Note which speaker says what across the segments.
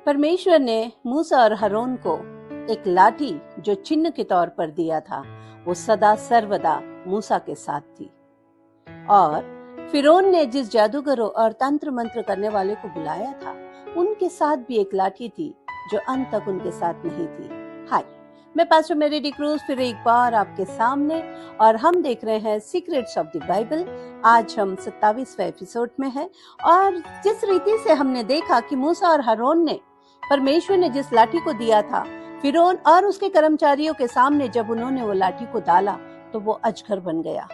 Speaker 1: परमेश्वर ने मूसा और हारून को एक लाठी जो चिन्ह के तौर पर दिया था, वो सदा सर्वदा मूसा के साथ थी। और फिरौन ने जिस जादूगरों और तंत्र मंत्र करने वाले को बुलाया था, उनके साथ भी एक लाठी थी जो अंत तक उनके साथ नहीं थी। हाय, मैं पास्टर मेरी डी क्रूज फिर एक बार आपके सामने, और हम देख रहे हैं सीक्रेट्स ऑफ द बाइबल। आज हम 27वें एपिसोड में हैं, और जिस रीति से हमने देखा कि मूसा और हारून ने परमेश्वर ने जिस लाठी को दिया था, फिरौन और उसके कर्मचारियों के सामने जब उन्होंने वो लाठी को डाला तो वो अजगर बन गया।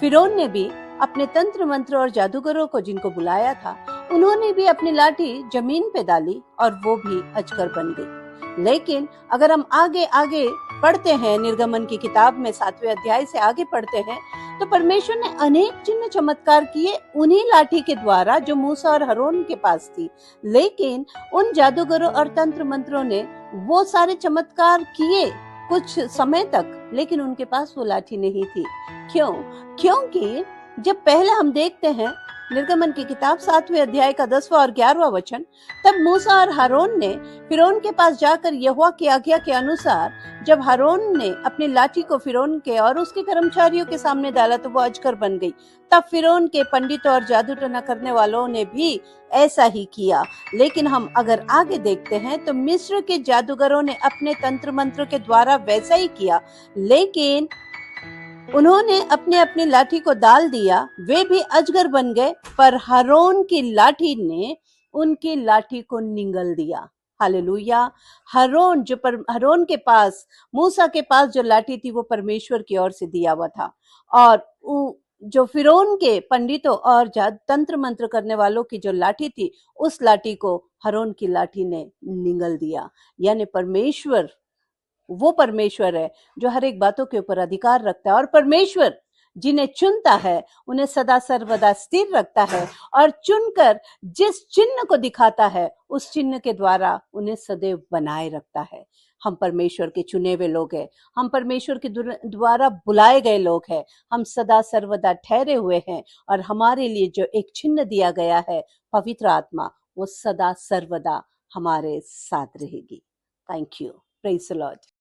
Speaker 1: फिरौन ने भी अपने तंत्र मंत्र और जादूगरों को जिनको बुलाया था, उन्होंने भी अपनी लाठी जमीन पे डाली और वो भी अजगर बन गई। लेकिन अगर हम आगे आगे पढ़ते हैं, निर्गमन की किताब में 7वें अध्याय से आगे पढ़ते हैं, तो परमेश्वर ने अनेक चिन्ह चमत्कार किए उन्हीं लाठी के द्वारा जो मूसा और हारून के पास थी। लेकिन उन जादूगरों और तंत्र मंत्रों ने वो सारे चमत्कार किए कुछ समय तक, लेकिन उनके पास वो लाठी नहीं थी। क्यों? क्योंकि जब पहले हम देखते हैं निर्गमन की किताब 7वें अध्याय का 10वां और 11वां वचन, तब मूसा और हारून ने फिरौन के पास जाकर यहोवा की आज्ञा के अनुसार जब हारून ने अपनी लाठी को फिरौन के और उसके कर्मचारियों के सामने डाला तो वो अजगर बन गई। तब फिरौन के पंडितों और जादू टोना करने वालों ने भी ऐसा ही किया। लेकिन हम अगर आगे देखते हैं तो मिस्र के जादूगरों ने अपने तंत्र मंत्र के द्वारा वैसा ही किया, लेकिन उन्होंने अपने अपनी लाठी को डाल दिया, वे भी अजगर बन गए, पर हारून की लाठी ने उनकी लाठी को निगल दिया। हालेलुया। हारून के पास, मूसा के पास जो लाठी थी वो परमेश्वर की ओर से दिया हुआ था, और जो फिरौन के पंडितों और तंत्र मंत्र करने वालों की जो लाठी थी, उस लाठी को हारून की लाठी ने निगल दिया। यानी परमेश्वर वो परमेश्वर है जो हर एक बातों के ऊपर अधिकार रखता है, और परमेश्वर जिन्हें चुनता है उन्हें सदा सर्वदा स्थिर रखता है, और चुनकर जिस चिन्ह को दिखाता है उस चिन्ह के द्वारा उन्हें सदैव बनाए रखता है। हम परमेश्वर के चुने हुए लोग हैं, हम परमेश्वर के द्वारा बुलाए गए लोग हैं, हम सदा सर्वदा ठहरे हुए हैं, और हमारे लिए जो एक चिन्ह दिया गया है, पवित्र आत्मा, वो सदा सर्वदा हमारे साथ रहेगी। Thank you. Praise the Lord.